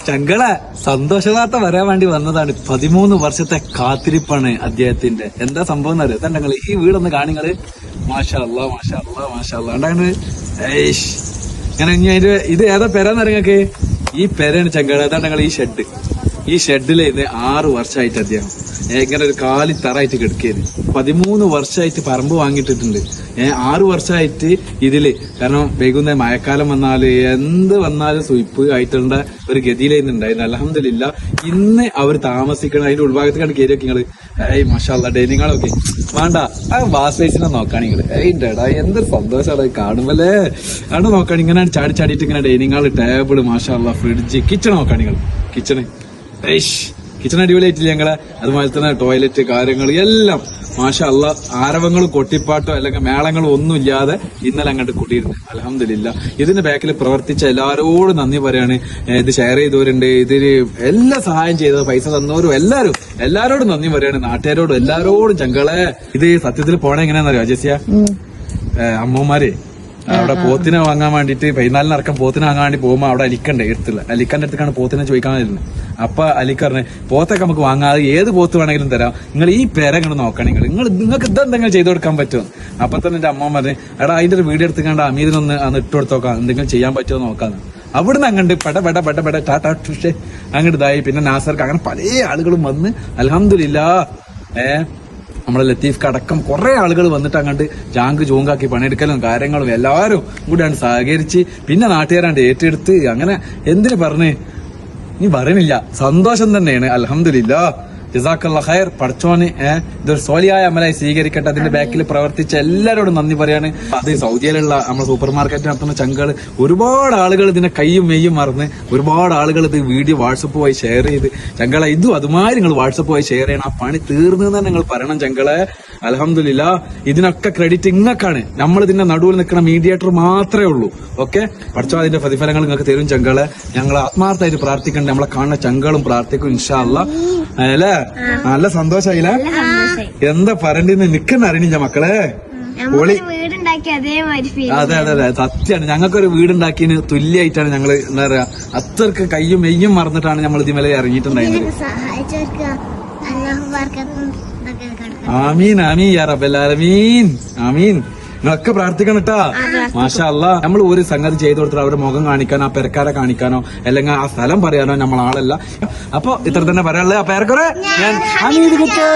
ചങ്കള സന്തോഷവാർത്ത വരാൻ വേണ്ടി വന്നതാണ്. 13 വർഷത്തെ കാത്തിരിപ്പാണ് അദ്ദേഹത്തിന്റെ. എന്താ സംഭവം എന്നറിയോ? തങ്ങൾ ഈ വീടൊന്ന് കാണിങ്ങള്. മാഷാ അല്ലാ മാഷാ അല്ലാ മാഷാ അല്ലാ. ഉണ്ടാണ് ഇങ്ങനെ ഇനി അതിന്റെ ഇത് ഏതാ പെരന്നറിയങ്ങൾക്ക്? ഈ പെരയാണ് ചങ്കള. അതാണ്ട് ഈ ഷെഡ്. ഈ ഷെഡില് ഇത് 6 വർഷമായിട്ട് അദ്ദേഹം ഇങ്ങനെ ഒരു കാലി തറായിട്ട് കിടക്കിയത്. 13 വർഷമായിട്ട് പറമ്പ് വാങ്ങിയിട്ടിട്ടുണ്ട്. 6 വർഷമായിട്ട് ഇതില്. കാരണം വൈകുന്നേരം മഴക്കാലം വന്നാല് എന്ത് വന്നാലും സുയിപ്പ് ആയിട്ടുള്ള ഒരു ഗതിയിലായിരുന്നുണ്ടായിരുന്നു. അൽഹംദുലില്ലാ ഇന്ന് അവർ താമസിക്കണം. അതിന്റെ ഉൾഭാഗത്തേക്കാണ് കയറി വെക്കി നിങ്ങള്. മാഷാ അല്ലാ ഡൈനിങ്ങളൊക്കെ വേണ്ട. ആ വാസേസിനെ നോക്കാണ് നിങ്ങള്. ഡേടാ എന്തൊരു സന്തോഷമാണ് കാണുമ്പല്ലേ. അവിടെ നോക്കാണ് ഇങ്ങനെ ചാടി ചാടിയിട്ട് ഇങ്ങനെ ഡൈനിങ്ങൾ, ടേബിള്, മാഷാ അല്ലാ ഫ്രിഡ്ജ്, കിച്ചൺ നോക്കാണ് നിങ്ങൾ. കിച്ചണ് കിച്ചൺ അടിപൊളിയായിട്ടില്ല ഞങ്ങളെ. അതുപോലെ തന്നെ ടോയ്ലറ്റ് കാര്യങ്ങൾ എല്ലാം മാഷാ അല്ലാ. ആരവങ്ങളും കൊട്ടിപ്പാട്ടോ അല്ലെങ്കിൽ മേളങ്ങളും ഒന്നും ഇല്ലാതെ ഇന്നലെ അങ്ങോട്ട് കൂട്ടിയിരുന്നു. അൽഹംദുലില്ലാ ഇതിന്റെ ബാക്കിൽ പ്രവർത്തിച്ച എല്ലാരോടും നന്ദി പറയാണ്. ഇത് ഷെയർ ചെയ്തവരുണ്ട്, ഇതിന് എല്ലാ സഹായം ചെയ്തത്, പൈസ തന്നവരും എല്ലാരോടും നന്ദി പറയാണ്. നാട്ടുകാരോടും എല്ലാരോടും ചങ്കളെ. ഇത് സത്യത്തിൽ പോണ എങ്ങനെയാണെന്നറിയോ ജസിയ? അമ്മമാര് അവിടെ പോത്തിനെ വാങ്ങാൻ വേണ്ടിട്ട് 14 ഇറക്കം പോത്തിനെ വാങ്ങാൻ വേണ്ടി പോകുമ്പോ അവിടെ അലിക്കണ്ടേ എടുത്തില്ല. അലിക്കന്റെ അടുത്തേക്കാണ് പോത്തിനെ ചോദിക്കാൻ വരുന്നത്. അപ്പൊ അലിക്ക പറഞ്ഞ് പോത്തൊക്കെ നമുക്ക് വാങ്ങാതെ ഏത് പോത്ത് വേണമെങ്കിലും തരാം, നിങ്ങൾ ഈ പേര ഇങ്ങനെ നോക്കണം, നിങ്ങൾക്ക് ഇതെന്തെങ്കിലും ചെയ്തു കൊടുക്കാൻ പറ്റുമോ? അപ്പൊ തന്നെ എന്റെ അമ്മ പറഞ്ഞ് എടാ അതിന്റെ ഒരു വീഡിയോ എടുത്തുകൊണ്ട് അമീറിനൊന്ന് ഇട്ട് കൊടുത്തോക്കാം, എന്തെങ്കിലും ചെയ്യാൻ പറ്റുമോ നോക്കാന്ന്. അവിടുന്ന് അങ്ങോട്ട് പെട ടാറ്റാ ടുഷേ അങ്ങോട്ട് ഇതായി. പിന്നെ നാസർക്ക് അങ്ങനെ പല ആളുകളും വന്ന് അൽഹംദുലില്ലാ നമ്മുടെ ലത്തീഫ് അടക്കം കുറെ ആളുകൾ വന്നിട്ട് അങ്ങോട്ട് ജാങ്ക് ജോങ്കാക്കി പണിയെടുക്കലും കാര്യങ്ങളും എല്ലാവരും കൂടെയാണ് സഹകരിച്ച്. പിന്നെ നാട്ടുകാരാണ്ട് ഏറ്റെടുത്ത് അങ്ങനെ എന്തിനു പറഞ്ഞ് നീ പറയണില്ല. സന്തോഷം തന്നെയാണ്. അൽഹംദുലില്ലാ ജസാക്കല്ലാ ഖൈർ. പഠിച്ചോന് ഇതൊരു സോലിയായ അമലായി സ്വീകരിക്കട്ടെ. അതിന്റെ ബാക്കിൽ പ്രവർത്തിച്ച എല്ലാവരോടും നന്ദി പറയാണ്. അത് സൗദിയിലുള്ള നമ്മുടെ സൂപ്പർ മാർക്കറ്റ് നടത്തുന്ന ചങ്കള് ഒരുപാട് ആളുകൾ ഇതിനെ കയ്യും മെയ്യും മറന്ന് ഒരുപാട് ആളുകൾ ഇത് വീഡിയോ വാട്സപ്പ് വഴി ഷെയർ ചെയ്ത് ചങ്കളെ ഇതും അതുമാതിരി നിങ്ങൾ വാട്സപ്പ് വഴി ഷെയർ ചെയ്യണം. ആ പണി തീർന്നു തന്നെ നിങ്ങൾ പറയണം ചങ്കളെ. അൽഹംദുലില്ലാ ഇതിനൊക്കെ ക്രെഡിറ്റ് ഇങ്ങക്കാണ്. നമ്മൾ ഇതിന്റെ നടുവിൽ നിൽക്കുന്ന മീഡിയേറ്റർ മാത്രമേ ഉള്ളൂ. ഓക്കെ പഠിച്ചോ അതിന്റെ പ്രതിഫലങ്ങൾ നിങ്ങൾക്ക് തരും ചങ്കളെ. ഞങ്ങൾ ആത്മാർത്ഥമായിട്ട് പ്രാർത്ഥിക്കണ്ടേ. നമ്മളെ കാണുന്ന ചങ്കളും പ്രാർത്ഥിക്കും ഇൻഷാ അല്ലാ. അല്ലേ നല്ല സന്തോഷായില്ലേ? എന്താ പറയണ്ടെന്ന് നിക്കുന്ന അറിയണില്ല മക്കളെ. അതെ അതെ അതെ സത്യാണ്. ഞങ്ങൾക്കൊരു വീടുണ്ടാക്കിയതിന് തുല്യമായിട്ടാണ് ഞങ്ങള് എന്താ പറയാ അത്രക്ക് കയ്യും മെയ്യും മറന്നിട്ടാണ് നമ്മൾ ഇതിമേലെ ഇറങ്ങിയിട്ടുണ്ടായിരുന്നത്. ആമീൻ ആമീൻ യാ റബ്ബൽ ആലമീൻ ആമീൻ. നിങ്ങളൊക്കെ പ്രാർത്ഥിക്കണം കേട്ടാ. മാഷാ അല്ലാ നമ്മൾ ഒരു സംഗതി ചെയ്തു കൊടുത്തിട്ട് അവരുടെ മുഖം കാണിക്കാനോ ആ പെരക്കാരെ കാണിക്കാനോ അല്ലെങ്കിൽ ആ സ്ഥലം പറയാനോ നമ്മൾ ആളല്ല. അപ്പൊ ഇത്ര തന്നെ പറയാനുള്ളത്. ആ പേരക്കുറെ ഞാൻ ഹമീദ് കുറ്റർ.